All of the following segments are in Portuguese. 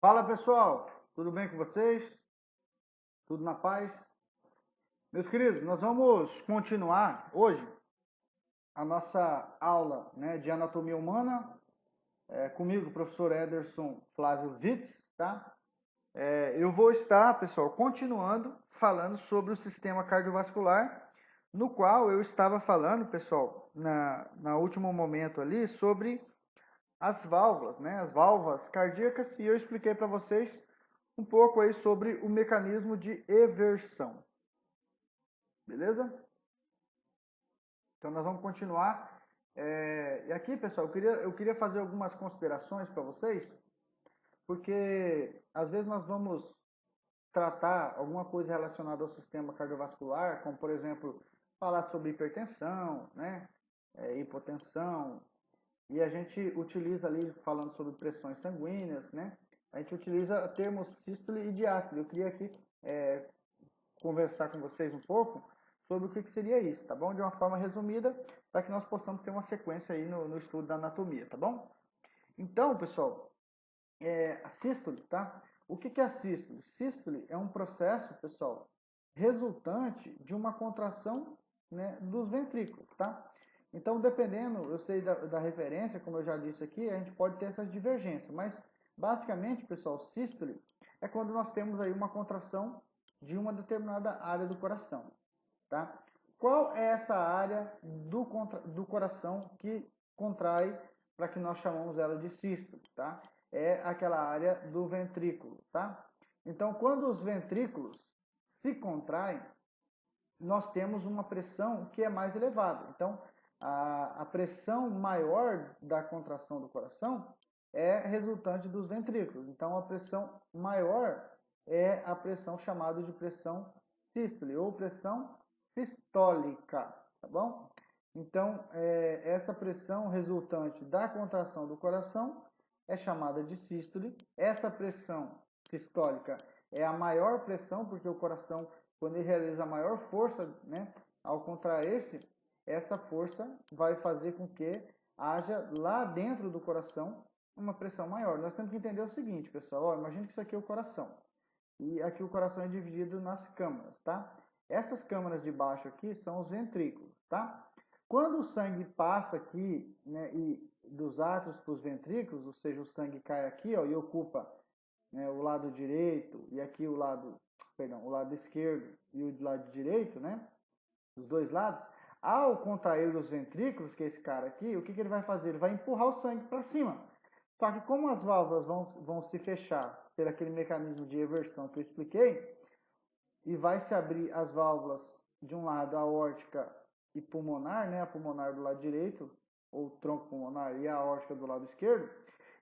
Fala pessoal, tudo bem com vocês? Tudo na paz? Meus queridos, nós vamos continuar hoje a nossa aula, de anatomia humana, comigo, o professor Ederson Flávio Witz, tá? Eu vou estar, pessoal, continuando falando sobre o sistema cardiovascular, no qual eu estava falando, pessoal, na último momento ali, sobre as válvulas, as válvulas cardíacas, e eu expliquei para vocês um pouco aí sobre o mecanismo de eversão. Beleza? Então nós vamos continuar. E aqui, pessoal, eu queria fazer algumas considerações para vocês, porque às vezes nós vamos tratar alguma coisa relacionada ao sistema cardiovascular, como por exemplo, falar sobre hipertensão, hipotensão, e a gente utiliza ali, falando sobre pressões sanguíneas, a gente utiliza termos sístole e diástole. Eu queria aqui conversar com vocês um pouco sobre o que seria isso, tá bom? De uma forma resumida, para que nós possamos ter uma sequência aí no estudo da anatomia, tá bom? Então, pessoal, a sístole, tá? O que é a sístole? Sístole é um processo, pessoal, resultante de uma contração, dos ventrículos, tá? Então, dependendo, eu sei da referência, como eu já disse aqui, a gente pode ter essas divergências, mas basicamente, pessoal, sístole é quando nós temos aí uma contração de uma determinada área do coração, tá? Qual é essa área do coração que contrai, para que nós chamamos ela de sístole, tá? É aquela área do ventrículo, tá? Então, quando os ventrículos se contraem, nós temos uma pressão que é mais elevada. Então, a pressão maior da contração do coração é resultante dos ventrículos. Então, a pressão maior é a pressão chamada de pressão sístole ou pressão sistólica, tá bom? Então, essa pressão resultante da contração do coração é chamada de sístole. Essa pressão sistólica é a maior pressão, porque o coração, quando ele realiza a maior força, ao contrair-se, essa força vai fazer com que haja lá dentro do coração uma pressão maior. Nós temos que entender o seguinte, pessoal. Imagina que isso aqui é o coração. E aqui o coração é dividido nas câmaras, tá? Essas câmaras de baixo aqui são os ventrículos, tá? Quando o sangue passa aqui, e dos átrios para os ventrículos, ou seja, o sangue cai aqui, ó, e ocupa, o lado direito e aqui o lado esquerdo e o lado direito, os dois lados. Ao contrair os ventrículos, que é esse cara aqui, o que ele vai fazer? Ele vai empurrar o sangue para cima. Só que como as válvulas vão se fechar por aquele mecanismo de eversão que eu expliquei, e vai se abrir as válvulas de um lado, a aórtica e pulmonar, a pulmonar do lado direito, ou tronco pulmonar, e a aórtica do lado esquerdo,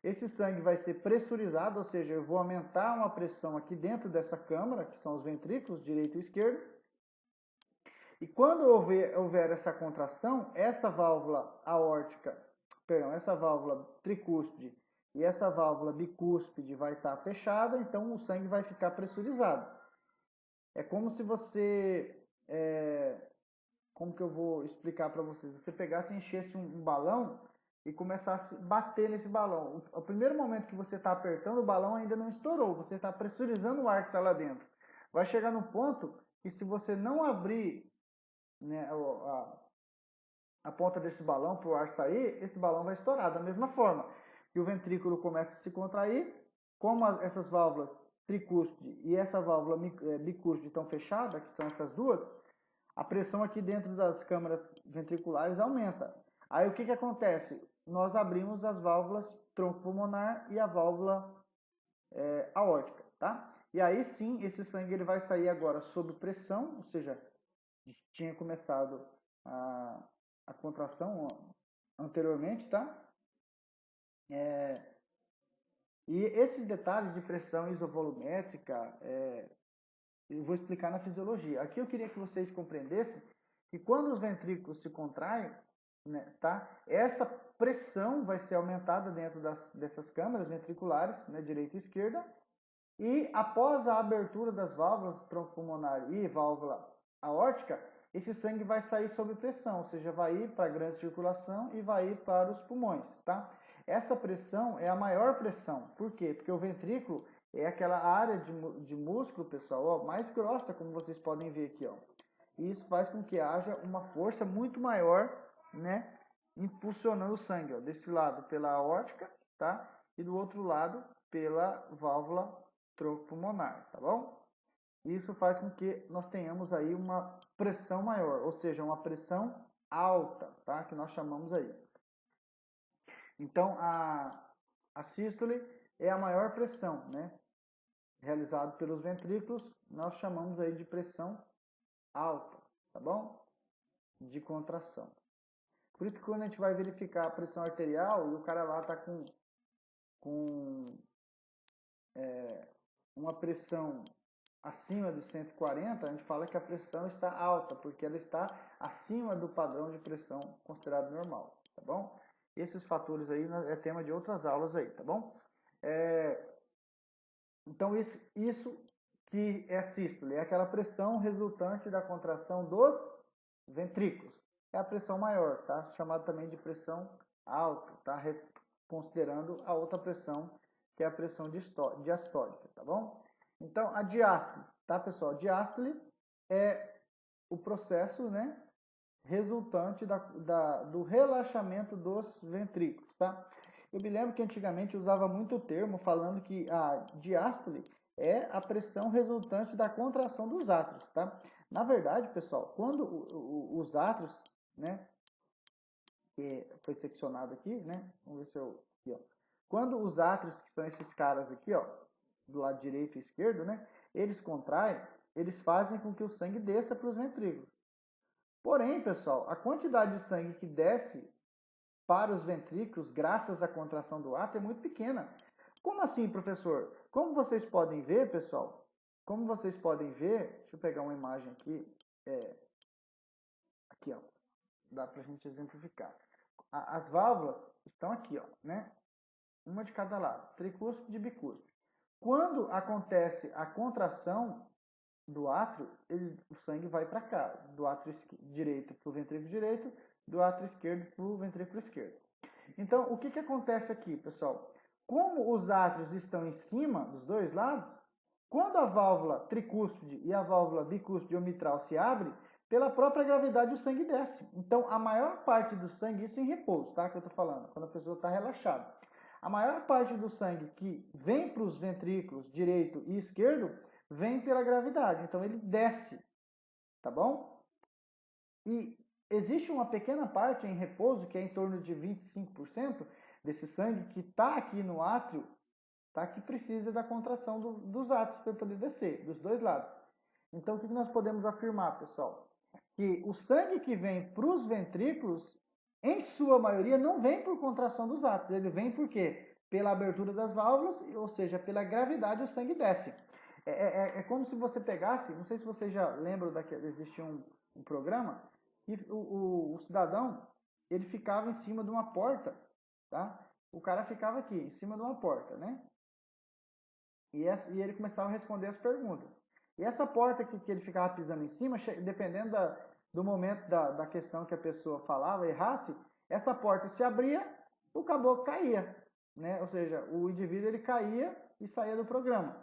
esse sangue vai ser pressurizado, ou seja, eu vou aumentar uma pressão aqui dentro dessa câmara, que são os ventrículos, direito e esquerdo, e quando houver essa contração, essa válvula aórtica, essa válvula tricúspide e essa válvula bicúspide vai estar fechada, então o sangue vai ficar pressurizado. É como se você, como que eu vou explicar para vocês? Você pegasse e enchesse um balão e começasse a bater nesse balão. O primeiro momento que você está apertando, o balão ainda não estourou, você está pressurizando o ar que está lá dentro. Vai chegar no ponto que se você não abrir, a ponta desse balão para o ar sair, esse balão vai estourar. Da mesma forma que o ventrículo começa a se contrair, como essas válvulas tricúspide e essa válvula bicúspide estão fechadas, que são essas duas, a pressão aqui dentro das câmaras ventriculares aumenta. Aí o que acontece? Nós abrimos as válvulas tronco pulmonar e a válvula aórtica, tá? E aí sim, esse sangue ele vai sair agora sob pressão, ou seja, tinha começado a contração anteriormente, tá? E esses detalhes de pressão isovolumétrica, eu vou explicar na fisiologia. Aqui eu queria que vocês compreendessem que quando os ventrículos se contraem, tá? Essa pressão vai ser aumentada dentro dessas câmaras ventriculares, direita e esquerda, e após a abertura das válvulas tronco pulmonar e válvula aórtica, esse sangue vai sair sob pressão, ou seja, vai ir para a grande circulação e vai ir para os pulmões, tá? Essa pressão é a maior pressão. Por quê? Porque o ventrículo é aquela área de músculo, pessoal, ó, mais grossa, como vocês podem ver aqui, ó. E isso faz com que haja uma força muito maior, né, impulsionando o sangue, ó, desse lado pela aórtica, tá? E do outro lado pela válvula tronco-pulmonar, tá bom? Isso faz com que nós tenhamos aí uma pressão maior, ou seja, uma pressão alta, tá? Que nós chamamos aí. Então, a sístole é a maior pressão, né? Realizado pelos ventrículos, nós chamamos aí de pressão alta, tá bom? De contração. Por isso que quando a gente vai verificar a pressão arterial e o cara lá tá com uma pressão acima de 140, a gente fala que a pressão está alta, porque ela está acima do padrão de pressão considerado normal, tá bom? Esses fatores aí é tema de outras aulas aí, tá bom? Então, isso que é sístole, é aquela pressão resultante da contração dos ventrículos. É a pressão maior, tá? Chamada também de pressão alta, tá? Considerando a outra pressão, que é a pressão diastólica, tá bom? Então, a diástole, tá, pessoal? Diástole é o processo, né, resultante do relaxamento dos ventrículos, tá? Eu me lembro que antigamente usava muito o termo falando que a diástole é a pressão resultante da contração dos átrios, tá? Na verdade, pessoal, quando os átrios, né, que foi seccionado aqui, né? Vamos ver se eu aqui, ó. Quando os átrios, que são esses caras aqui, ó, do lado direito e esquerdo, né, eles contraem, eles fazem com que o sangue desça para os ventrículos. Porém, pessoal, a quantidade de sangue que desce para os ventrículos, graças à contração do átrio, é muito pequena. Como assim, professor? Como vocês podem ver, pessoal, como vocês podem ver, deixa eu pegar uma imagem aqui, aqui, ó, dá para a gente exemplificar. As válvulas estão aqui, ó, né? Uma de cada lado, tricúspide e bicúspide. Quando acontece a contração do átrio, o sangue vai para cá, do átrio direito para o ventrículo direito, do átrio esquerdo para o ventrículo esquerdo. Então, o que acontece aqui, pessoal? Como os átrios estão em cima dos dois lados, quando a válvula tricúspide e a válvula bicúspide ou mitral se abre, pela própria gravidade o sangue desce. Então, a maior parte do sangue, isso em repouso, tá? Que eu estou falando, quando a pessoa está relaxada. A maior parte do sangue que vem para os ventrículos direito e esquerdo vem pela gravidade. Então, ele desce, tá bom? E existe uma pequena parte em repouso, que é em torno de 25% desse sangue que está aqui no átrio, tá? Que precisa da contração dos átrios para poder descer, dos dois lados. Então, o que nós podemos afirmar, pessoal? Que o sangue que vem para os ventrículos, em sua maioria, não vem por contração dos átrios. Ele vem por quê? Pela abertura das válvulas, ou seja, pela gravidade o sangue desce. É como se você pegasse, não sei se vocês já lembram daquele, existia um programa, que o cidadão, ele ficava em cima de uma porta, tá? O cara ficava aqui, em cima de uma porta, né? E ele começava a responder as perguntas. E essa porta que ele ficava pisando em cima, dependendo do momento da questão que a pessoa falava, errasse, essa porta se abria, o caboclo caía, né? Ou seja, o indivíduo ele caía e saía do programa.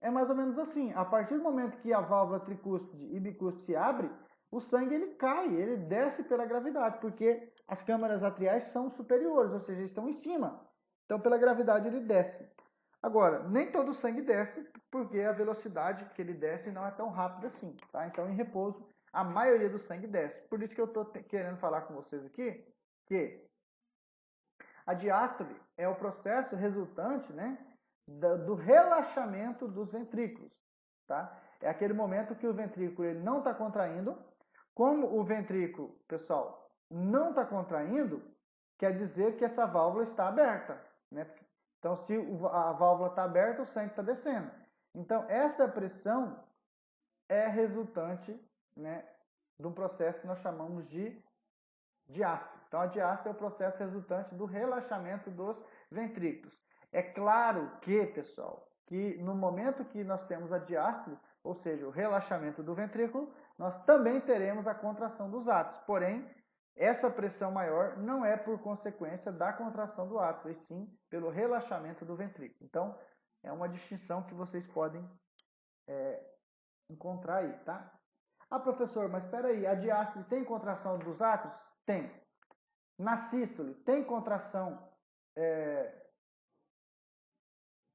É mais ou menos assim, a partir do momento que a válvula tricúspide e bicúspide se abre, o sangue ele cai, ele desce pela gravidade, porque as câmaras atriais são superiores, ou seja, estão em cima. Então, pela gravidade ele desce. Agora, nem todo o sangue desce, porque a velocidade que ele desce não é tão rápida assim, tá? Então, em repouso, a maioria do sangue desce. Por isso que eu estou querendo falar com vocês aqui, que a diástole é o processo resultante, né, do relaxamento dos ventrículos, tá? É aquele momento que o ventrículo ele não está contraindo. Como o ventrículo, pessoal, não está contraindo, quer dizer que essa válvula está aberta, né? Então, se a válvula está aberta, o sangue está descendo. Então, essa pressão é resultante, né, de um processo que nós chamamos de diástole. Então, a diástole é o processo resultante do relaxamento dos ventrículos. É claro que, pessoal, que no momento que nós temos a diástole, ou seja, o relaxamento do ventrículo, nós também teremos a contração dos átrios. Porém, essa pressão maior não é por consequência da contração do átrio, e sim pelo relaxamento do ventrículo. Então, é uma distinção que vocês podem encontrar aí, tá? Ah, professor, mas espera aí, a diástole tem contração dos átrios? Tem. Na sístole, tem contração,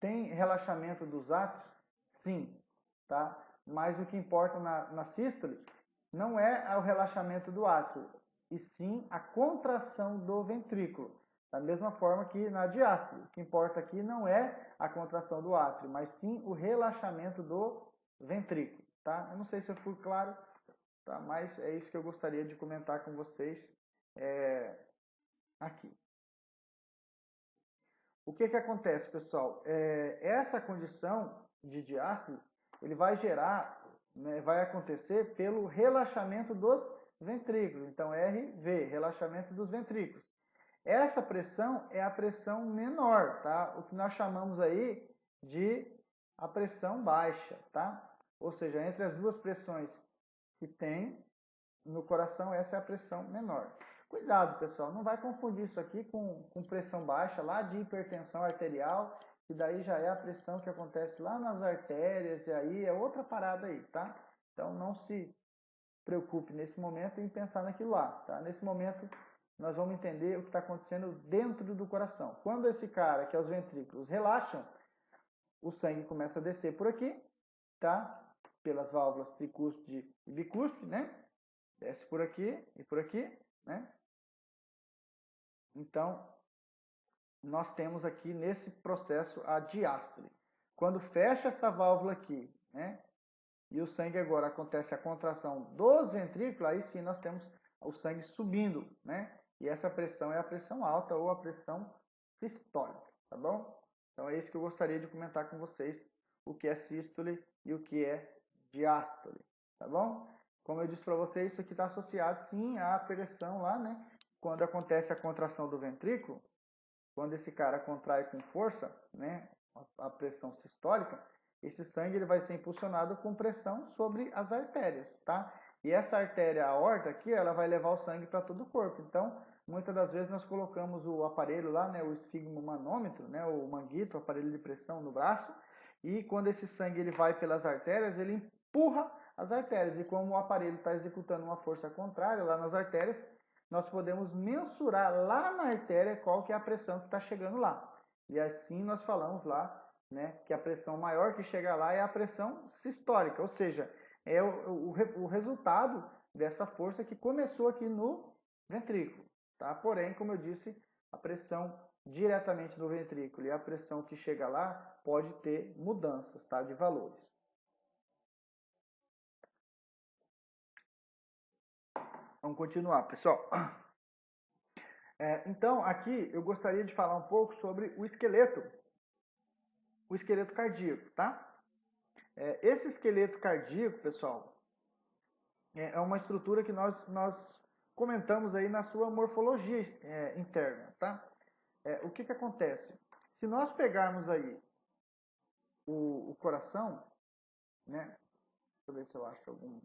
tem relaxamento dos átrios? Sim, tá? Mas o que importa na sístole não é o relaxamento do átrio, e sim a contração do ventrículo. Da mesma forma que na diástole, o que importa aqui não é a contração do átrio, mas sim o relaxamento do ventrículo, tá? Eu não sei se eu fui claro, tá? Mas é isso que eu gostaria de comentar com vocês aqui. O que acontece, pessoal? Essa condição de diástole, ele vai gerar, né, vai acontecer pelo relaxamento dos ventrículos. Então, RV, relaxamento dos ventrículos. Essa pressão é a pressão menor, tá? O que nós chamamos aí de a pressão baixa, tá? Ou seja, entre as duas pressões que tem no coração, essa é a pressão menor. Cuidado, pessoal, não vai confundir isso aqui com pressão baixa lá de hipertensão arterial, que daí já é a pressão que acontece lá nas artérias, e aí é outra parada aí, tá? Então não se preocupe nesse momento em pensar naquilo lá, tá? Nesse momento nós vamos entender o que está acontecendo dentro do coração. Quando esse cara, que é os ventrículos, relaxam, o sangue começa a descer por aqui, tá? Pelas válvulas tricúspide e bicúspide, né? Desce por aqui e por aqui, né? Então, nós temos aqui nesse processo a diástole. Quando fecha essa válvula aqui, né? E o sangue agora acontece a contração dos ventrículos, aí sim nós temos o sangue subindo, né? E essa pressão é a pressão alta ou a pressão sistólica, tá bom? Então é isso que eu gostaria de comentar com vocês, o que é sístole e o que é diástole, tá bom? Como eu disse para vocês, isso aqui está associado sim à pressão lá, né? Quando acontece a contração do ventrículo, quando esse cara contrai com força, né? A pressão sistólica, esse sangue ele vai ser impulsionado com pressão sobre as artérias, tá? E essa artéria aorta aqui, ela vai levar o sangue para todo o corpo. Então, muitas das vezes nós colocamos o aparelho lá, né, o esfigmomanômetro, né, o manguito, o aparelho de pressão no braço, e quando esse sangue ele vai pelas artérias, ele empurra as artérias. E como o aparelho está executando uma força contrária lá nas artérias, nós podemos mensurar lá na artéria qual que é a pressão que está chegando lá. E assim nós falamos lá, né, que a pressão maior que chega lá é a pressão sistólica, ou seja, é o resultado dessa força que começou aqui no ventrículo, tá? Porém, como eu disse, a pressão diretamente no ventrículo e a pressão que chega lá pode ter mudanças, tá, de valores. Vamos continuar, pessoal. Então, aqui eu gostaria de falar um pouco sobre o esqueleto cardíaco, tá? Esse esqueleto cardíaco, pessoal, é uma estrutura que nós comentamos aí na sua morfologia interna, tá? O que acontece? Se nós pegarmos aí o coração, né? Deixa eu ver se eu acho algum.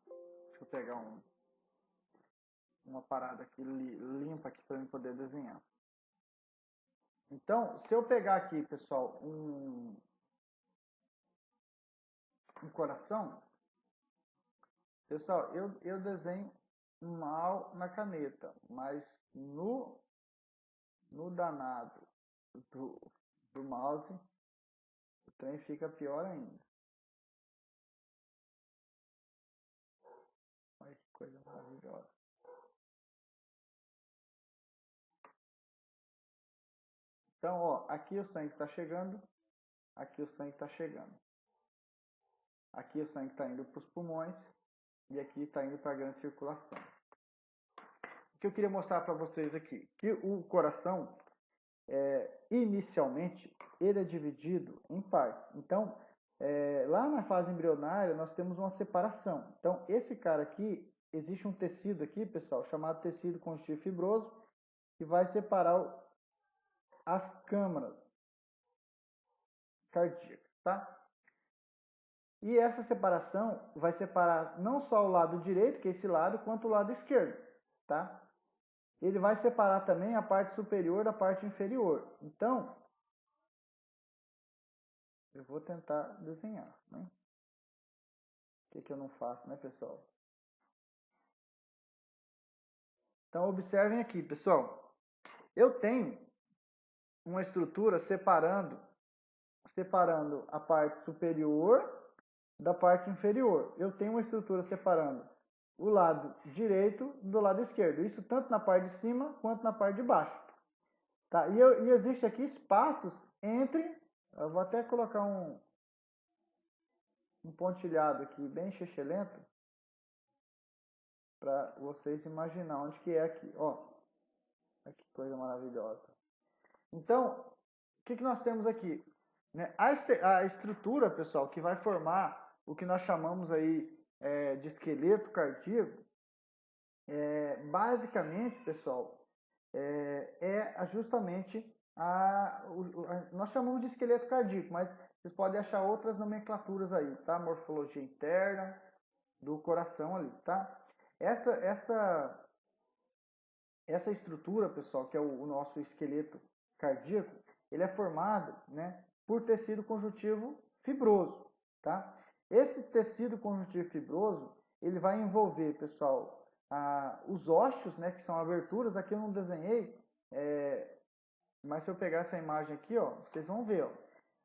Deixa eu pegar uma parada aqui limpa aqui para eu poder desenhar. Então, se eu pegar aqui, pessoal, um coração, pessoal, eu desenho mal na caneta, mas no danado do mouse, o trem fica pior ainda. Olha que coisa maravilhosa. Então, ó, aqui o sangue está chegando, aqui o sangue está chegando. Aqui o sangue está indo para os pulmões e aqui está indo para a grande circulação. O que eu queria mostrar para vocês aqui, que o coração, inicialmente, ele é dividido em partes. Então, lá na fase embrionária, nós temos uma separação. Então, esse cara aqui, existe um tecido aqui, pessoal, chamado tecido conjuntivo fibroso, que vai separar as câmaras cardíacas, tá? E essa separação vai separar não só o lado direito, que é esse lado, quanto o lado esquerdo, tá? Ele vai separar também a parte superior da parte inferior. Então, eu vou tentar desenhar, né? O que eu não faço, né, pessoal? Então, observem aqui, pessoal. Eu tenho uma estrutura separando a parte superior da parte inferior. Eu tenho uma estrutura separando o lado direito do lado esquerdo. Isso tanto na parte de cima quanto na parte de baixo. Tá? E existe aqui espaços entre... Eu vou até colocar um pontilhado aqui, bem xixelento, para vocês imaginar onde que é aqui. Ó, que coisa maravilhosa. Então, o que nós temos aqui? Né? A estrutura, pessoal, que vai formar o que nós chamamos aí de esqueleto cardíaco, basicamente, pessoal, justamente nós chamamos de esqueleto cardíaco, mas vocês podem achar outras nomenclaturas aí, tá? Morfologia interna do coração ali, tá? Essa estrutura, pessoal, que é o nosso esqueleto cardíaco, ele é formado, né, por tecido conjuntivo fibroso, tá? Esse tecido conjuntivo fibroso, ele vai envolver, pessoal, os ósseos, né, que são aberturas. Aqui eu não desenhei, mas se eu pegar essa imagem aqui, ó, vocês vão ver, ó.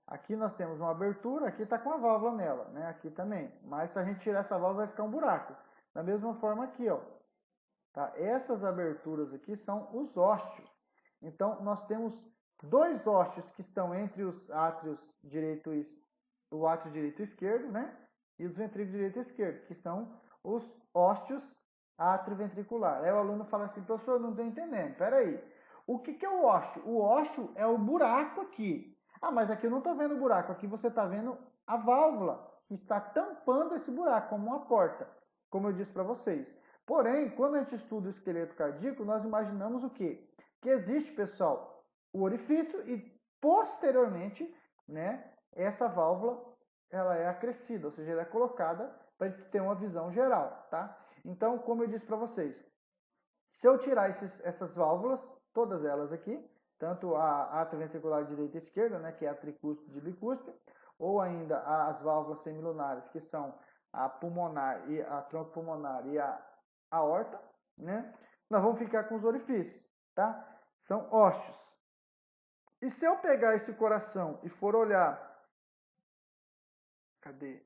Aqui nós temos uma abertura, aqui está com a válvula nela, né? Aqui também. Mas se a gente tirar essa válvula, vai ficar um buraco. Da mesma forma aqui, ó. Tá? Essas aberturas aqui são os ósseos. Então, nós temos dois ósseos que estão entre os átrios direito e o átrio direito e esquerdo, né? E os ventrículos direito e esquerdo, que são os ósseos atrioventricular. Aí o aluno fala assim, professor, não estou entendendo. Peraí. O que é o ósseo? O ósseo é o buraco aqui. Ah, mas aqui eu não estou vendo o buraco. Aqui você está vendo a válvula que está tampando esse buraco, como uma porta, como eu disse para vocês. Porém, quando a gente estuda o esqueleto cardíaco, nós imaginamos o quê? Que existe, pessoal, o orifício e, posteriormente, né, essa válvula ela é acrescida, ou seja, ela é colocada para a gente ter uma visão geral, tá? Então, como eu disse para vocês, se eu tirar essas válvulas, todas elas aqui, tanto a atrioventricular direita e esquerda, né, que é a tricúspide e bicúspide, ou ainda as válvulas semilunares, que são a pulmonar e a troncopulmonar e a aorta, né, nós vamos ficar com os orifícios, tá? São ósseos. E se eu pegar esse coração e for olhar, cadê?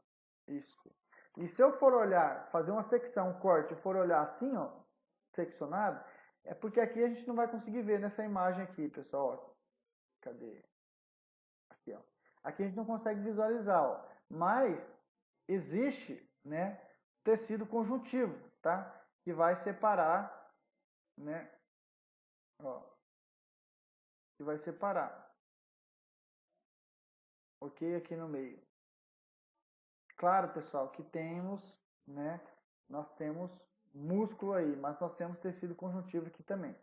Isso. E se eu for olhar, fazer uma secção, um corte, e for olhar assim, ó, seccionado, é porque aqui a gente não vai conseguir ver nessa imagem aqui, pessoal. Cadê? Aqui, ó. Aqui a gente não consegue visualizar, ó. Mas existe, né, tecido conjuntivo, tá? Que vai separar, né? Ó. Que vai separar. Ok? Aqui no meio. Claro, pessoal, que temos, né? Nós temos músculo aí, mas nós temos tecido conjuntivo aqui também.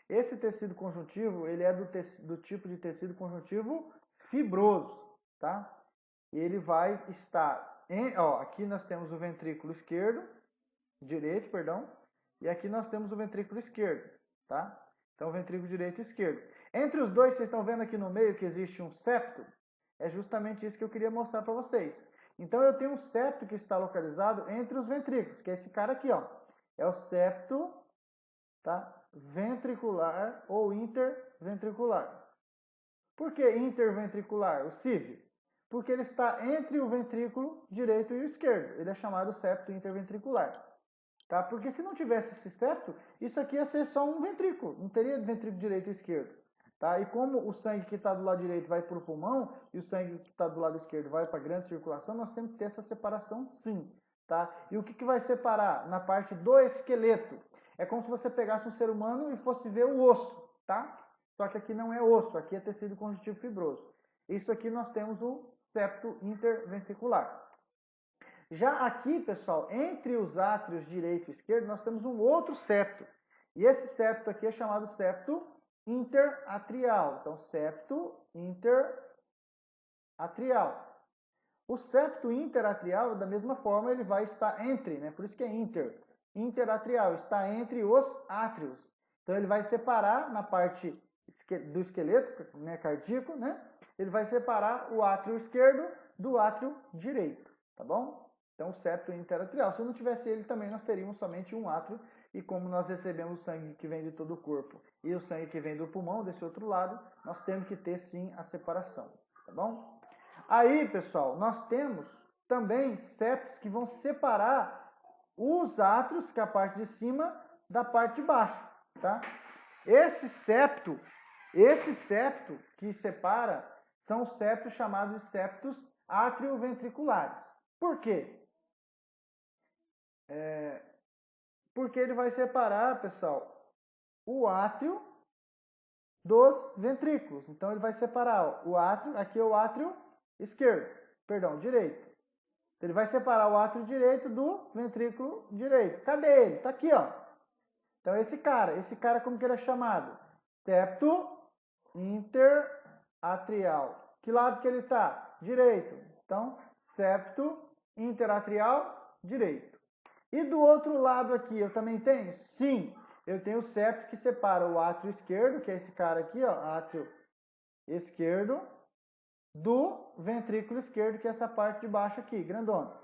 Esse tecido conjuntivo, ele é do tipo de tecido conjuntivo fibroso, tá? Ele vai estar aqui nós temos o ventrículo direito, perdão, e aqui nós temos o ventrículo esquerdo, tá? Então, ventrículo direito e esquerdo. Entre os dois, vocês estão vendo aqui no meio que existe um septo? É justamente isso que eu queria mostrar para vocês. Então, eu tenho um septo que está localizado entre os ventrículos, que é esse cara aqui, ó. É o septo, tá? Ventricular ou interventricular. Por que interventricular, o CIV? Porque ele está entre o ventrículo direito e o esquerdo. Ele é chamado septo interventricular. Tá? Porque se não tivesse esse septo, isso aqui ia ser só um ventrículo. Não teria ventrículo direito e esquerdo. Tá? E como o sangue que está do lado direito vai para o pulmão e o sangue que está do lado esquerdo vai para a grande circulação, nós temos que ter essa separação sim. Tá? E o que vai separar na parte do esqueleto? É como se você pegasse um ser humano e fosse ver o osso, tá? Só que aqui não é osso, aqui é tecido conjuntivo fibroso. Isso aqui nós temos o septo interventricular. Já aqui, pessoal, entre os átrios direito e esquerdo, nós temos um outro septo. E esse septo aqui é chamado septo interatrial. Então, septo interatrial. O septo interatrial, da mesma forma, ele vai estar entre, né? Por isso que é interatrial, está entre os átrios. Então ele vai separar na parte do esqueleto, né, cardíaco, né? Ele vai separar o átrio esquerdo do átrio direito, tá bom? Então o septo interatrial. Se não tivesse ele também, nós teríamos somente um átrio, e como nós recebemos o sangue que vem de todo o corpo e o sangue que vem do pulmão, desse outro lado, nós temos que ter sim a separação, tá bom? Aí, pessoal, nós temos também septos que vão separar os átrios, que é a parte de cima, da parte de baixo, tá? Esse septo que separa são os septos chamados de septos atrioventriculares. Por quê? Porque ele vai separar, pessoal, o átrio dos ventrículos. Então ele vai separar o átrio, aqui é o átrio esquerdo, perdão, direito. Ele vai separar o átrio direito do ventrículo direito. Cadê ele? Tá aqui, ó. Então esse cara como que ele é chamado? Septo interatrial. Que lado que ele está? Direito. Então, septo interatrial direito. E do outro lado aqui, eu também tenho? Sim, eu tenho o septo que separa o átrio esquerdo, que é esse cara aqui, ó, átrio esquerdo, do ventrículo esquerdo, que é essa parte de baixo aqui, grandona.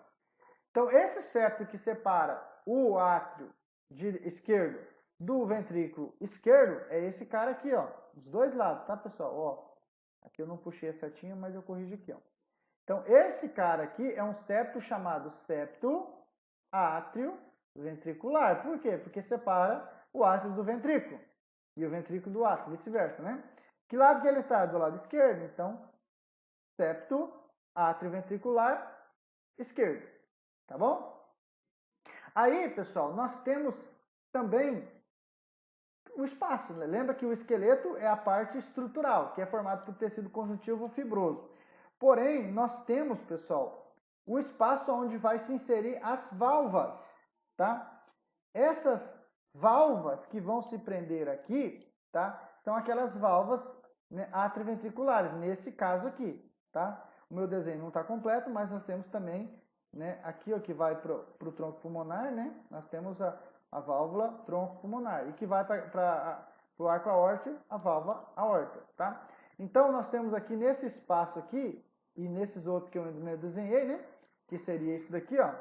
Então, esse septo que separa o átrio esquerdo do ventrículo esquerdo é esse cara aqui, ó, dos dois lados, tá, pessoal? Ó, aqui eu não puxei certinho, mas eu corrijo aqui, ó. Então, esse cara aqui é um septo chamado septo átrio ventricular. Por quê? Porque separa o átrio do ventrículo e o ventrículo do átrio, vice-versa, né? Que lado que ele está? Do lado esquerdo. Então, septo átrio ventricular esquerdo. Tá bom? Aí, pessoal, nós temos também o espaço. Né? Lembra que o esqueleto é a parte estrutural, que é formado por tecido conjuntivo fibroso. Porém, nós temos, pessoal, o espaço onde vai se inserir as válvulas, tá? Essas válvulas que vão se prender aqui, tá? São aquelas válvulas, né, atrioventriculares, nesse caso aqui, tá? O meu desenho não está completo, mas nós temos também, né, aqui, ó, que vai para o tronco pulmonar, né? Nós temos a válvula tronco pulmonar e que vai para o arco aórtico, a válvula aórtica, tá? Então, nós temos aqui nesse espaço aqui, e nesses outros que eu ainda desenhei, né? Que seria esse daqui, ó.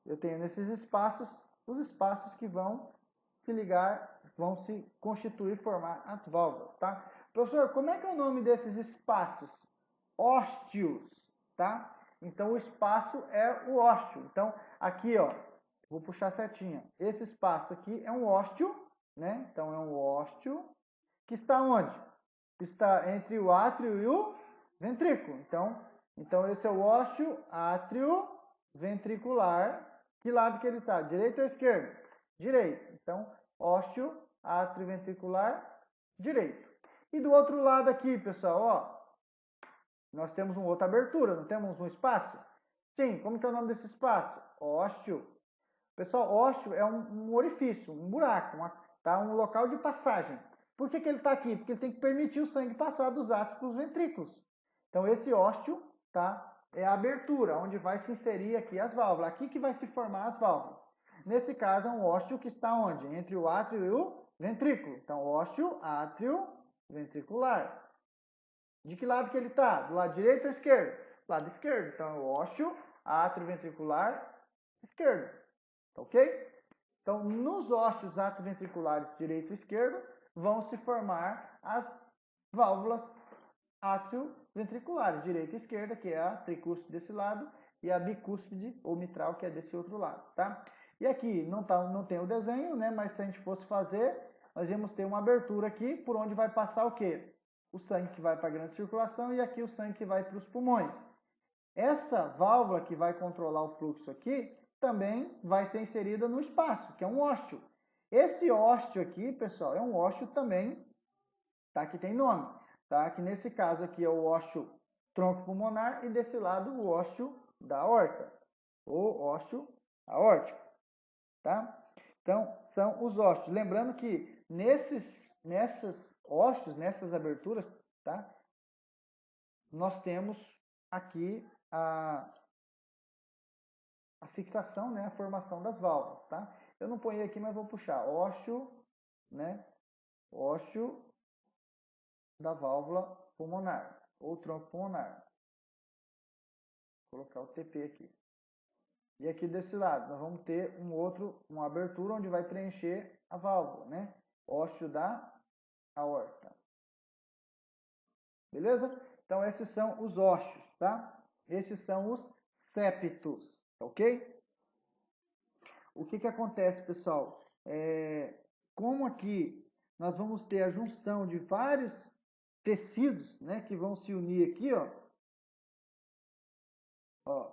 Eu tenho nesses espaços, os espaços que vão se ligar, vão se constituir, formar as válvulas, tá? Professor, como é que é o nome desses espaços? Ósteos, tá? Então, o espaço é o ósteo. Então, aqui, ó, vou puxar certinho. Esse espaço aqui é um ósteo, né? Então, é um ósteo que está onde? Está entre o átrio e o ventrículo. Então esse é o ósteo átrio ventricular. Que lado que ele está? Direito ou esquerdo? Direito. Então, ósteo átrio ventricular direito. E do outro lado aqui, pessoal, ó, nós temos uma outra abertura, não temos um espaço? Sim, como que é o nome desse espaço? Ósteo. Pessoal, ósteo é um orifício, um buraco, um local de passagem. Por que ele está aqui? Porque ele tem que permitir o sangue passar dos átrios para os ventrículos. Então, esse ósteo, tá, é a abertura, onde vai se inserir aqui as válvulas. Aqui que vai se formar as válvulas. Nesse caso, é um ósteo que está onde? Entre o átrio e o ventrículo. Então, ósteo átrio ventricular. De que lado que ele está? Do lado direito ou esquerdo? Do lado esquerdo. Então, é o ósteo átrio ventricular esquerdo. Ok? Então, nos ósteos atrioventriculares direito e esquerdo, vão se formar as válvulas atrioventriculares, direita e esquerda, que é a tricúspide desse lado, e a bicúspide ou mitral, que é desse outro lado, tá? E aqui não tem o desenho, né? Mas se a gente fosse fazer, nós íamos ter uma abertura aqui, por onde vai passar o quê? O sangue que vai para a grande circulação e aqui o sangue que vai para os pulmões. Essa válvula que vai controlar o fluxo aqui, também vai ser inserida no espaço, que é um ósteo. Esse ósteo aqui, pessoal, é um ósteo também, tá? Que tem nome, tá? Que nesse caso aqui é o ósteo tronco pulmonar e desse lado o ósteo da aorta, ou ósteo aórtico, tá? Então, são os ósteos. Lembrando que nessas ósteos, nessas aberturas, tá? Nós temos aqui a fixação, né, a formação das válvulas, tá? Eu não ponho aqui, mas vou puxar ósseo, né, ósseo da válvula pulmonar, ou tronco pulmonar. Vou colocar o TP aqui. E aqui desse lado, nós vamos ter uma abertura onde vai preencher a válvula, né? Ósseo da aorta. Beleza? Então, esses são os ósseos, tá? Esses são os septos, ok? O que acontece, pessoal? Como aqui nós vamos ter a junção de vários tecidos, né, que vão se unir aqui, ó,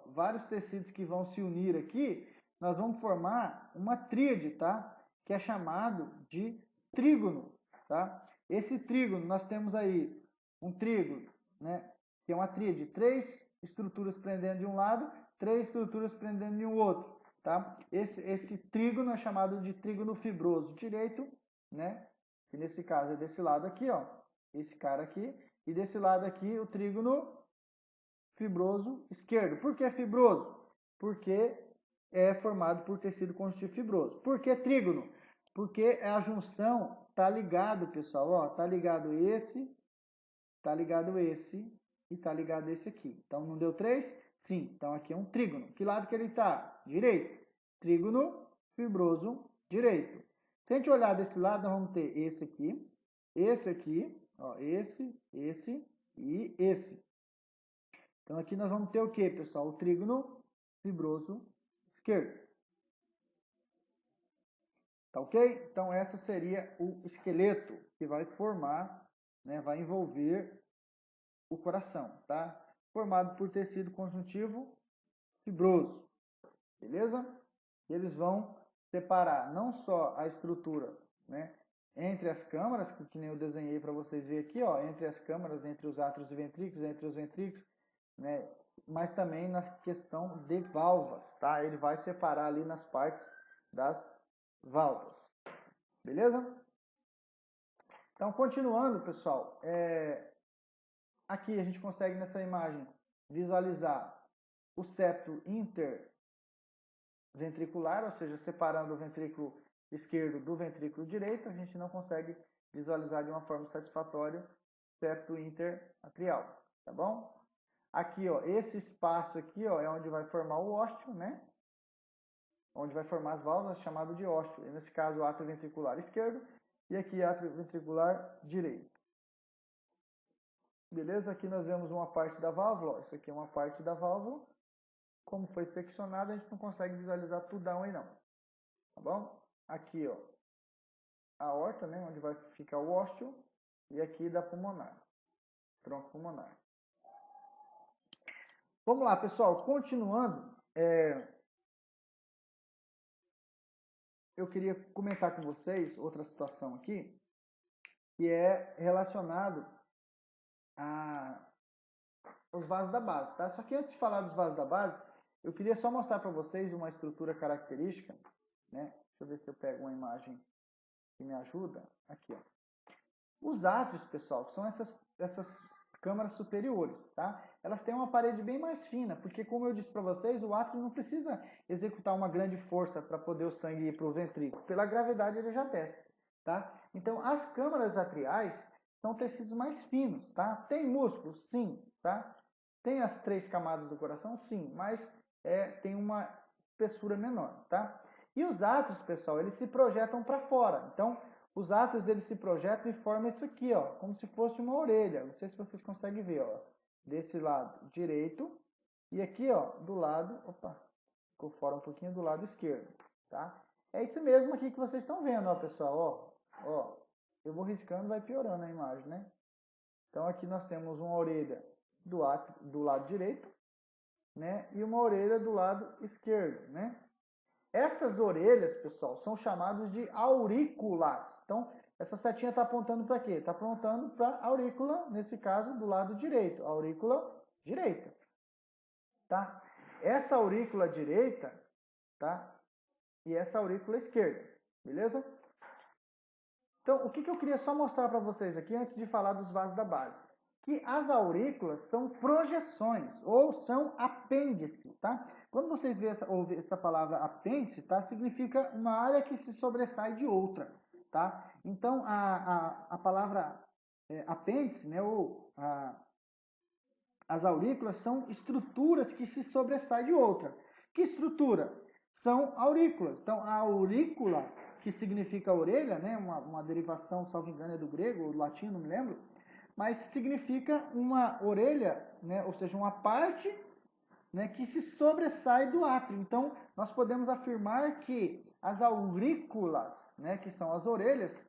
vários tecidos que vão se unir aqui, nós vamos formar uma tríade, tá? Que é chamado de trígono, tá? Esse trígono, nós temos aí um trígono, né? Que é uma tríade, 3 estruturas prendendo de um lado, 3 estruturas prendendo de um outro, tá? Esse trígono é chamado de trígono fibroso direito, né? Que nesse caso é desse lado aqui, ó, esse cara aqui, e desse lado aqui o trígono fibroso esquerdo. Por que fibroso? Porque é formado por tecido conjuntivo fibroso. Por que trígono? Porque a junção tá ligado, pessoal, ó, tá ligado esse e tá ligado esse aqui. Então não deu 3? Sim. Então aqui é um trígono. Que lado que ele tá? Direito. Trígono fibroso direito. Se a gente olhar desse lado, nós vamos ter esse aqui, ó, esse e esse. Então aqui nós vamos ter o que, pessoal? O trígono fibroso esquerdo. Tá ok? Então essa seria o esqueleto que vai formar, né, vai envolver o coração, tá? Formado por tecido conjuntivo fibroso. Beleza? Eles vão separar não só a estrutura, né, entre as câmaras, que nem eu desenhei para vocês verem aqui, ó, entre as câmaras, entre os átrios e ventrículos, entre os ventrículos, né, mas também na questão de válvulas, tá? Ele vai separar ali nas partes das válvulas. Beleza? Então, continuando, pessoal, aqui a gente consegue nessa imagem visualizar o septo interventricular, ou seja, separando o ventrículo esquerdo do ventrículo direito. A gente não consegue visualizar de uma forma satisfatória o septo interatrial, tá bom? Aqui, ó, esse espaço aqui, ó, é onde vai formar o ósseo, né? Onde vai formar as válvulas, chamado de ósseo. E nesse caso, o átrio ventricular esquerdo e aqui átrio ventricular direito. Beleza? Aqui nós vemos uma parte da válvula, ó. Isso aqui é uma parte da válvula. Como foi seccionado, a gente não consegue visualizar tudão aí não. Tá bom? Aqui, ó, a aorta, né? Onde vai ficar o ósseo. E aqui da pulmonar. Tronco pulmonar. Vamos lá, pessoal. Continuando, eu queria comentar com vocês outra situação aqui, que é relacionado aos vasos da base, tá? Só que antes de falar dos vasos da base, eu queria só mostrar para vocês uma estrutura característica, né? Deixa eu ver se eu pego uma imagem que me ajuda. Aqui, ó. Os átrios, pessoal, são essas câmaras superiores, tá? Elas têm uma parede bem mais fina, porque como eu disse para vocês, o átrio não precisa executar uma grande força para poder o sangue ir para o ventrículo. Pela gravidade ele já desce, tá? Então as câmaras atriais são tecidos mais finos, tá? Tem músculos? Sim, tá? Tem as 3 camadas do coração? Sim, mas tem uma espessura menor, tá? E os átrios, pessoal, eles se projetam para fora. Então, os átrios eles se projetam e formam isso aqui, ó, como se fosse uma orelha. Não sei se vocês conseguem ver, ó, desse lado direito e aqui, ó, do lado, opa, ficou fora um pouquinho do lado esquerdo, tá? É isso mesmo aqui que vocês estão vendo, ó, pessoal, ó, eu vou riscando, vai piorando a imagem, né? Então aqui nós temos uma orelha do lado direito, né? E uma orelha do lado esquerdo, né? Essas orelhas, pessoal, são chamadas de aurículas. Então, essa setinha está apontando para quê? Está apontando para a aurícula, nesse caso, do lado direito. Aurícula direita. Tá? Essa aurícula direita, tá? E essa aurícula esquerda. Beleza? Então, o que eu queria só mostrar para vocês aqui, antes de falar dos vasos da base? que as aurículas são projeções ou são apêndice, tá? Quando vocês ouvem essa palavra apêndice, tá? Significa uma área que se sobressai de outra, tá? Então, a palavra apêndice, né, as aurículas são estruturas que se sobressaem de outra. Que estrutura? São aurículas. Então, a aurícula, que significa orelha, né, uma derivação, salvo engano, é do grego ou do latim, não me lembro, mas significa uma orelha, né, ou seja, uma parte, né, que se sobressai do átrio. Então, nós podemos afirmar que as aurículas, né, que são as orelhas,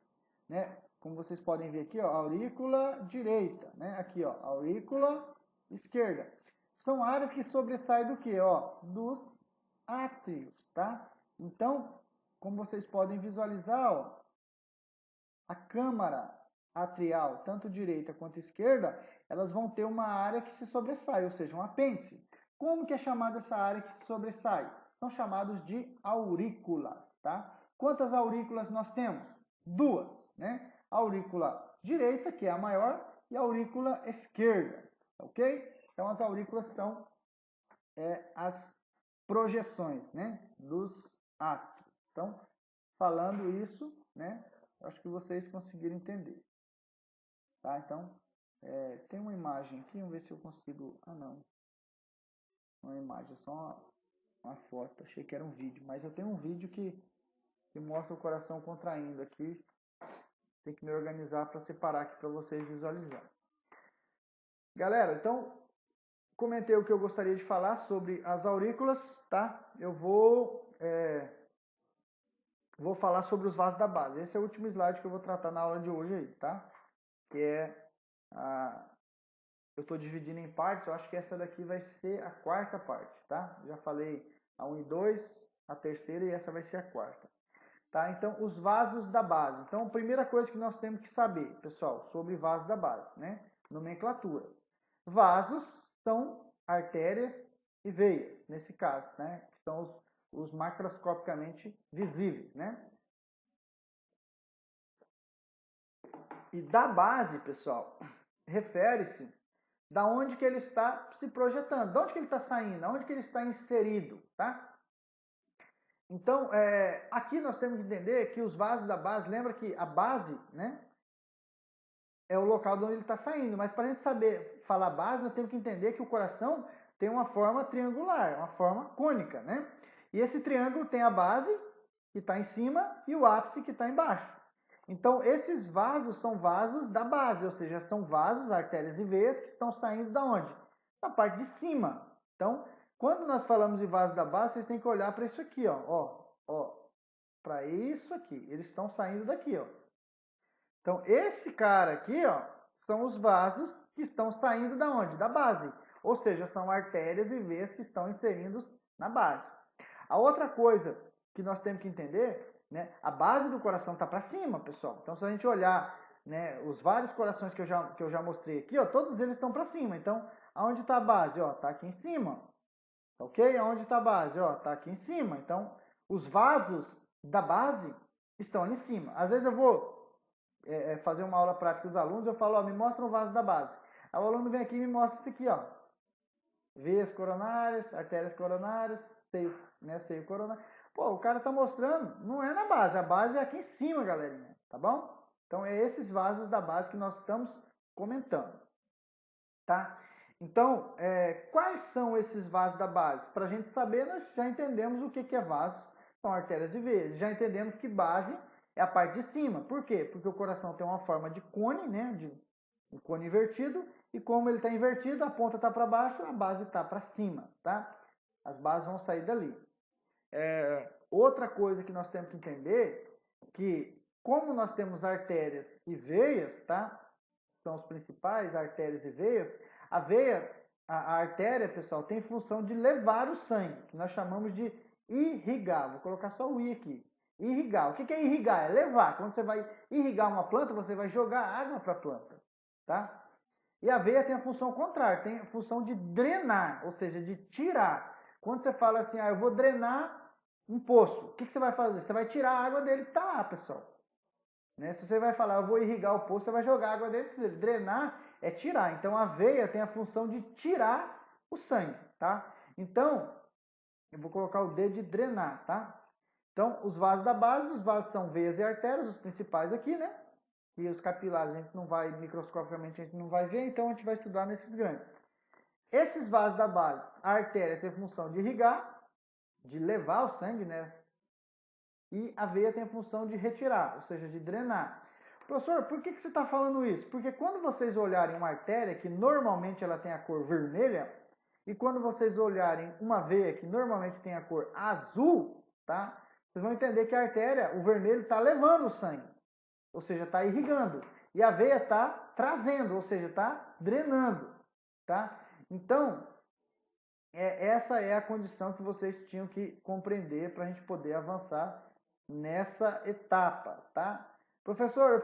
né, como vocês podem ver aqui, ó, aurícula direita, né, aqui, ó, aurícula esquerda. São áreas que sobressaem do que? Ó, dos átrios, tá? Então, como vocês podem visualizar, ó, a câmara atrial, tanto direita quanto esquerda, elas vão ter uma área que se sobressai, ou seja, um apêndice. Como que é chamada essa área que se sobressai? São chamados de aurículas, tá? Quantas aurículas nós temos? Duas, né? A aurícula direita, que é a maior, e a aurícula esquerda, ok? Então, as aurículas são as projeções, né, dos átrios. Então, falando isso, né, acho que vocês conseguiram entender. Tá? Então, tem uma imagem aqui, vamos ver se eu consigo... Ah, não. Uma imagem, é só uma foto. Achei que era um vídeo, mas eu tenho um vídeo que mostra o coração contraindo aqui. Tem que me organizar para separar aqui para vocês visualizarem. Galera, então, comentei o que eu gostaria de falar sobre as aurículas, tá? Eu vou falar sobre os vasos da base. Esse é o último slide que eu vou tratar na aula de hoje aí, tá? Que eu estou dividindo em partes, eu acho que essa daqui vai ser a quarta parte, tá? Já falei a 1 e 2, a terceira e essa vai ser a quarta. Tá? Então, os vasos da base. Então, a primeira coisa que nós temos que saber, pessoal, sobre vasos da base, né? Nomenclatura. Vasos são artérias e veias, nesse caso, né? Que são os macroscopicamente visíveis, né? E da base, pessoal, refere-se da onde que ele está se projetando, de onde que ele está saindo, de onde que ele está inserido, tá? Então, aqui nós temos que entender que os vasos da base, lembra que a base, né, é o local de onde ele está saindo, mas para a gente saber falar base, nós temos que entender que o coração tem uma forma triangular, uma forma cônica, né? E esse triângulo tem a base, que está em cima, e o ápice, que está embaixo. Então, esses vasos são vasos da base, ou seja, são vasos, artérias e veias que estão saindo da onde? Da parte de cima. Então, quando nós falamos de vasos da base, vocês têm que olhar para isso aqui, ó, para isso aqui. Eles estão saindo daqui, ó. Então, esse cara aqui, ó, são os vasos que estão saindo da onde? Da base. Ou seja, são artérias e veias que estão inseridos na base. A outra coisa que nós temos que entender, né, a base do coração está para cima, pessoal. Então, se a gente olhar, né, os vários corações que eu já mostrei aqui, ó, todos eles estão para cima. Então, aonde está a base? Ó, está aqui em cima. Ok? Aonde está a base? Ó, está aqui em cima. Então, os vasos da base estão ali em cima. Às vezes eu vou fazer uma aula prática com os alunos, eu falo, ó, me mostra um vaso da base. Aí o aluno vem aqui e me mostra isso aqui, ó. Veias coronárias, artérias coronárias, seio, né, seio coronário. Pô, o cara tá mostrando, não é na base, a base é aqui em cima, galerinha, tá bom? Então, é esses vasos da base que nós estamos comentando, tá? Então, quais são esses vasos da base? Para a gente saber, nós já entendemos o que é vasos, são artérias e veias. Já entendemos que base é a parte de cima. Por quê? Porque o coração tem uma forma de cone, né? De um cone invertido. E como ele está invertido, a ponta está para baixo, a base está para cima, tá? As bases vão sair dali. Outra coisa que nós temos que entender, que como nós temos artérias e veias, tá? São os principais, artérias e veias. A veia, a artéria, pessoal, tem função de levar o sangue, que nós chamamos de irrigar. Vou colocar só o I aqui. Irrigar. O que é irrigar? É levar. Quando você vai irrigar uma planta, você vai jogar água para a planta, tá? E a veia tem a função contrária, tem a função de drenar, ou seja, de tirar. Quando você fala assim, eu vou drenar um poço, o que você vai fazer? Você vai tirar a água dele que está lá, pessoal. Né? Se você vai falar, eu vou irrigar o poço, você vai jogar a água dentro dele. Drenar é tirar. Então a veia tem a função de tirar o sangue, tá? Então, eu vou colocar o D de drenar, tá? Então, os vasos da base, os vasos são veias e artérias, os principais aqui, né? E os capilares a gente não vai, microscopicamente a gente não vai ver, então a gente vai estudar nesses grandes. Esses vasos da base, a artéria tem a função de irrigar, de levar o sangue, né? E a veia tem a função de retirar, ou seja, de drenar. Professor, por que você está falando isso? Porque quando vocês olharem uma artéria, que normalmente ela tem a cor vermelha, e quando vocês olharem uma veia, que normalmente tem a cor azul, tá? Vocês vão entender que a artéria, o vermelho, está levando o sangue, ou seja, está irrigando. E a veia está trazendo, ou seja, está drenando, tá? Então, essa é a condição que vocês tinham que compreender para a gente poder avançar nessa etapa, tá? Professor, eu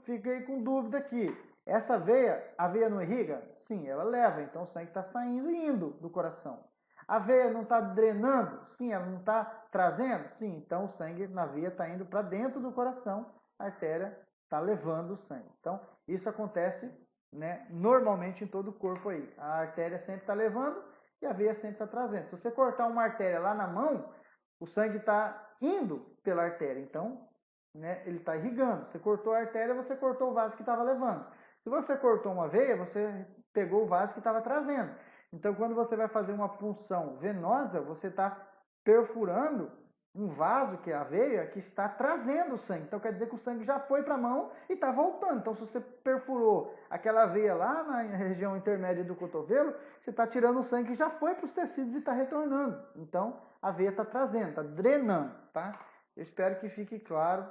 fiquei com dúvida aqui. Essa veia, a veia não irriga? Sim, ela leva, então o sangue está saindo e indo do coração. A veia não está drenando? Sim, ela não está trazendo? Sim, então o sangue na veia está indo para dentro do coração, a artéria está levando o sangue. Então, isso acontece, né, normalmente em todo o corpo aí. A artéria sempre está levando e a veia sempre está trazendo. Se você cortar uma artéria lá na mão, o sangue está indo pela artéria, então, né, ele está irrigando. Você cortou a artéria, você cortou o vaso que estava levando. Se você cortou uma veia, você pegou o vaso que estava trazendo. Então, quando você vai fazer uma punção venosa, você está perfurando um vaso, que é a veia, que está trazendo o sangue. Então, quer dizer que o sangue já foi para a mão e está voltando. Então, se você perfurou aquela veia lá na região intermédia do cotovelo, você está tirando o sangue que já foi para os tecidos e está retornando. Então, a veia está trazendo, está drenando, tá? Eu espero que fique claro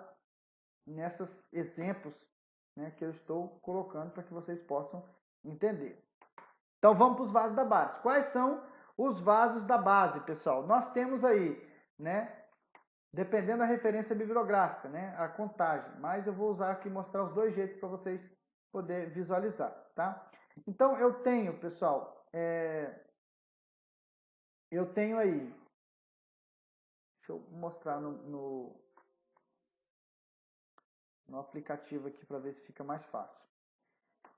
nesses exemplos, né, que eu estou colocando para que vocês possam entender. Então vamos para os vasos da base. Quais são os vasos da base, pessoal? Nós temos aí, né, dependendo da referência bibliográfica, né, a contagem, mas eu vou usar aqui, mostrar os dois jeitos para vocês poderem visualizar, tá? Então eu tenho, pessoal, eu tenho aí, deixa eu mostrar no aplicativo aqui para ver se fica mais fácil.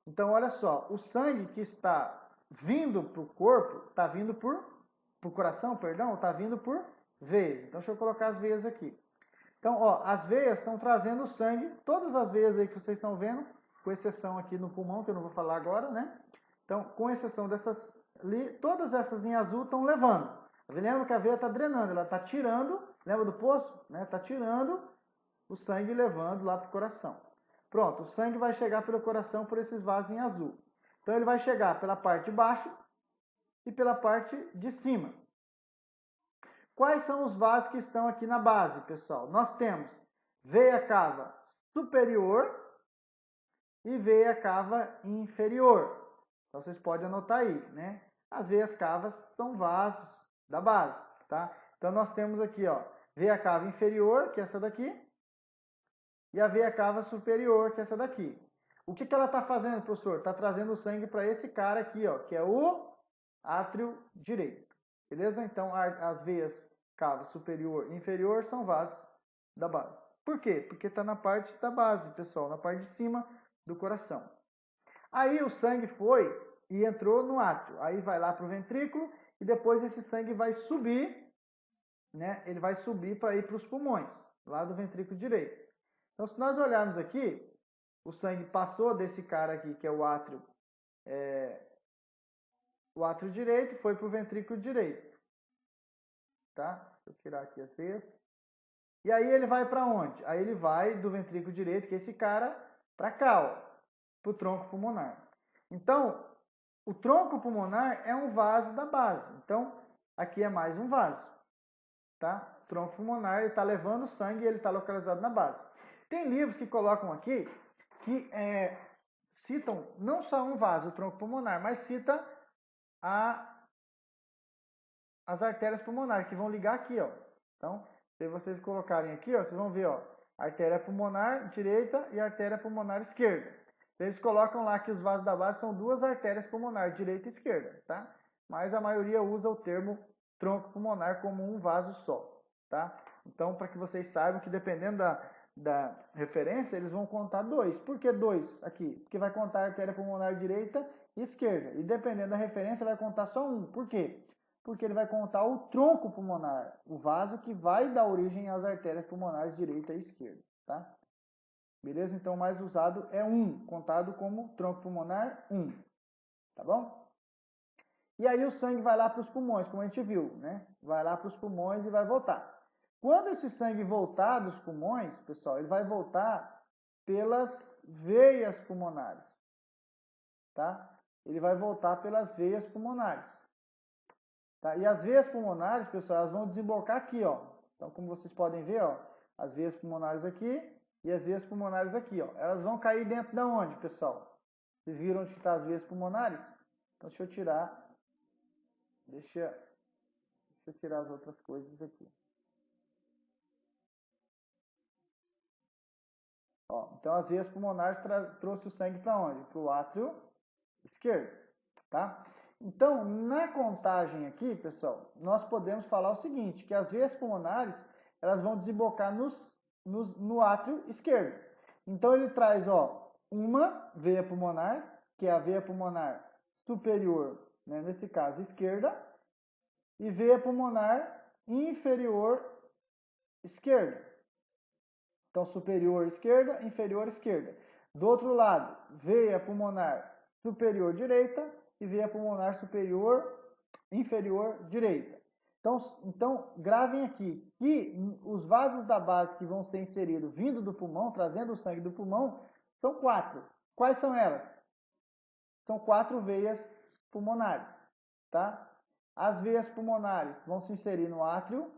Então, olha só, o sangue que está vindo para o corpo, está vindo para o coração, perdão, está vindo por veias. Então, deixa eu colocar as veias aqui. Então, ó, as veias estão trazendo o sangue, todas as veias aí que vocês estão vendo, com exceção aqui no pulmão, que eu não vou falar agora, né? Então, com exceção dessas, todas essas em azul estão levando. Lembra que a veia está drenando, ela está tirando, lembra do poço? Está tirando o sangue e levando lá para o coração. Pronto, o sangue vai chegar pelo coração por esses vasos em azul. Então ele vai chegar pela parte de baixo e pela parte de cima. Quais são os vasos que estão aqui na base, pessoal? Nós temos veia cava superior e veia cava inferior. Então vocês podem anotar aí, né? As veias cavas são vasos da base, tá? Então nós temos aqui, ó, veia cava inferior, que é essa daqui, e a veia cava superior, que é essa daqui. O que ela está fazendo, professor? Está trazendo o sangue para esse cara aqui, ó, que é o átrio direito. Beleza? Então, as veias cava superior e inferior são vasos da base. Por quê? Porque está na parte da base, pessoal, na parte de cima do coração. Aí o sangue foi e entrou no átrio. Aí vai lá para o ventrículo e depois esse sangue vai subir, né? Ele vai subir para ir para os pulmões, lá do ventrículo direito. Então, se nós olharmos aqui, o sangue passou desse cara aqui, que é o átrio direito, foi para o ventrículo direito. Tá? Deixa eu tirar aqui as veias. E aí ele vai para onde? Aí ele vai do ventrículo direito, que é esse cara, para cá, para o tronco pulmonar. Então, o tronco pulmonar é um vaso da base. Então, aqui é mais um vaso. Tá? O tronco pulmonar está levando sangue e ele está localizado na base. Tem livros que colocam aqui que citam não só um vaso, o tronco pulmonar, mas cita as artérias pulmonares, que vão ligar aqui, ó. Então, se vocês colocarem aqui, ó, vocês vão ver, ó, artéria pulmonar direita e artéria pulmonar esquerda. Eles colocam lá que os vasos da base são duas artérias pulmonares, direita e esquerda, tá? Mas a maioria usa o termo tronco pulmonar como um vaso só, tá? Então, para que vocês saibam que dependendo da referência, eles vão contar 2. Por que 2 aqui? Porque vai contar a artéria pulmonar direita e esquerda. E dependendo da referência, vai contar só 1. Por quê? Porque ele vai contar o tronco pulmonar, o vaso que vai dar origem às artérias pulmonares direita e esquerda, tá? Beleza? Então, o mais usado é 1, contado como tronco pulmonar 1, tá bom? E aí o sangue vai lá para os pulmões, como a gente viu, né? Vai lá para os pulmões e vai voltar. Quando esse sangue voltar dos pulmões, pessoal, ele vai voltar pelas veias pulmonares, tá? Ele vai voltar pelas veias pulmonares, tá? E as veias pulmonares, pessoal, elas vão desembocar aqui, ó. Então, como vocês podem ver, ó, as veias pulmonares aqui e as veias pulmonares aqui, ó. Elas vão cair dentro de onde, pessoal? Vocês viram onde estão as veias pulmonares? Então, deixa eu tirar as outras coisas aqui. Ó, então, as veias pulmonares trouxe o sangue para onde? Para o átrio esquerdo, tá? Então, na contagem aqui, pessoal, nós podemos falar o seguinte, que as veias pulmonares, elas vão desembocar no átrio esquerdo. Então, ele traz, ó, uma veia pulmonar, que é a veia pulmonar superior, né, nesse caso, esquerda, e veia pulmonar inferior esquerda. Então, superior esquerda, inferior esquerda. Do outro lado, veia pulmonar superior direita e veia pulmonar superior inferior direita. Então, gravem aqui que os vasos da base que vão ser inseridos vindo do pulmão, trazendo o sangue do pulmão, são 4. Quais são elas? São 4 veias pulmonares, tá? As veias pulmonares vão se inserir no átrio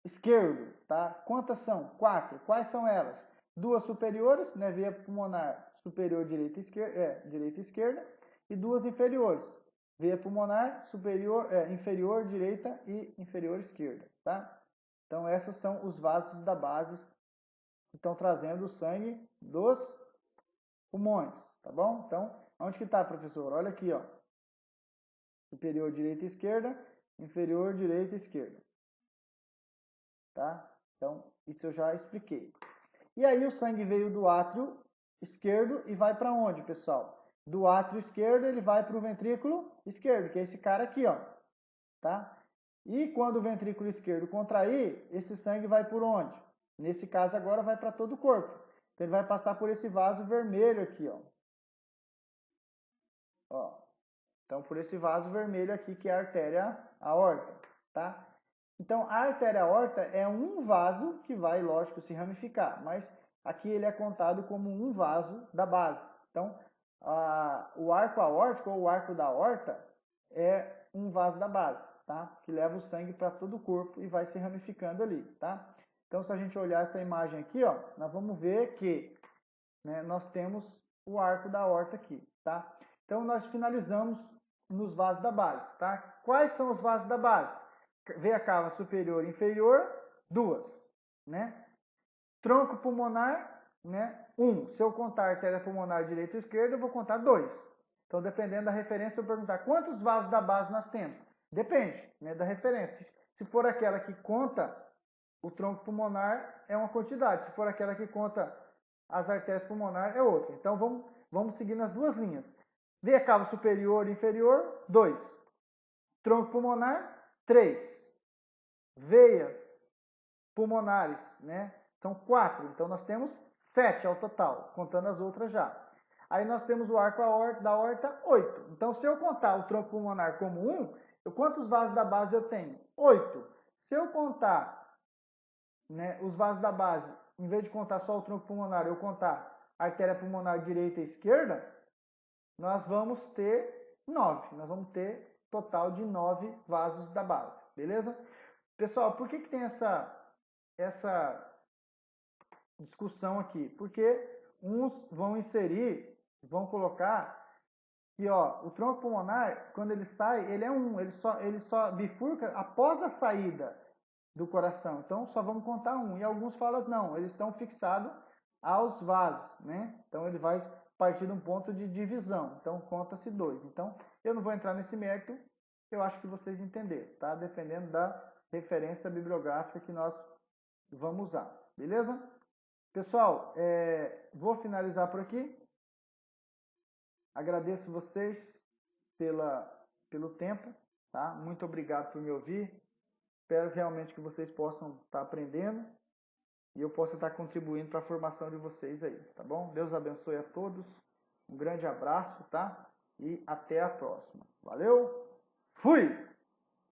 esquerdo, tá? Quantas são? 4. Quais são elas? 2 superiores, né? Veia pulmonar superior direita e esquerda, e 2 inferiores. Veia pulmonar superior, inferior direita e inferior esquerda, tá? Então esses são os vasos da base que estão trazendo o sangue dos pulmões, tá bom? Então, onde que está, professor? Olha aqui, ó. Superior direita e esquerda, inferior direita e esquerda. Tá? Então, isso eu já expliquei. E aí o sangue veio do átrio esquerdo e vai para onde, pessoal? Do átrio esquerdo ele vai para o ventrículo esquerdo, que é esse cara aqui, ó. Tá? E quando o ventrículo esquerdo contrair, esse sangue vai por onde? Nesse caso agora vai para todo o corpo. Então ele vai passar por esse vaso vermelho aqui, ó. Ó. Então por esse vaso vermelho aqui que é a artéria aorta, tá? Então, a artéria aorta é um vaso que vai, lógico, se ramificar, mas aqui ele é contado como um vaso da base. Então, o arco aórtico ou o arco da aorta é um vaso da base, tá? Que leva o sangue para todo o corpo e vai se ramificando ali, tá? Então, se a gente olhar essa imagem aqui, ó, nós vamos ver que, né, nós temos o arco da aorta aqui, tá? Então, nós finalizamos nos vasos da base, tá? Quais são os vasos da base? Veia cava superior e inferior, 2, né? Tronco pulmonar, né? 1. Se eu contar artéria pulmonar direita e esquerda, eu vou contar 2. Então, dependendo da referência, eu vou perguntar quantos vasos da base nós temos. Depende, né, da referência. Se for aquela que conta o tronco pulmonar, é uma quantidade. Se for aquela que conta as artérias pulmonares, é outra. Então, vamos seguir nas duas linhas. Veia cava superior e inferior, 2. Tronco pulmonar, 3. Veias pulmonares, né? São 4. Então, nós temos 7 ao total, contando as outras já. Aí, nós temos o arco da aorta, 8. Então, se eu contar o tronco pulmonar como 1, quantos vasos da base eu tenho? 8. Se eu contar, né, os vasos da base, em vez de contar só o tronco pulmonar, eu contar a artéria pulmonar direita e esquerda, nós vamos ter 9. Nós vamos ter total de 9 vasos da base, beleza? Pessoal, por que tem essa discussão aqui? Porque uns vão colocar que, ó, o tronco pulmonar, quando ele sai, ele é ele só bifurca após a saída do coração. Então, só vamos contar 1. E alguns falam, não, eles estão fixados aos vasos, né? Então, ele vai partir de um ponto de divisão. Então, conta-se 2. Então, eu não vou entrar nesse mérito, eu acho que vocês entenderam, tá? Dependendo da referência bibliográfica que nós vamos usar, beleza? Pessoal, vou finalizar por aqui. Agradeço vocês pelo tempo, tá? Muito obrigado por me ouvir. Espero realmente que vocês possam estar aprendendo e eu possa estar contribuindo para a formação de vocês aí, tá bom? Deus abençoe a todos. Um grande abraço, tá? E até a próxima. Valeu? Fui!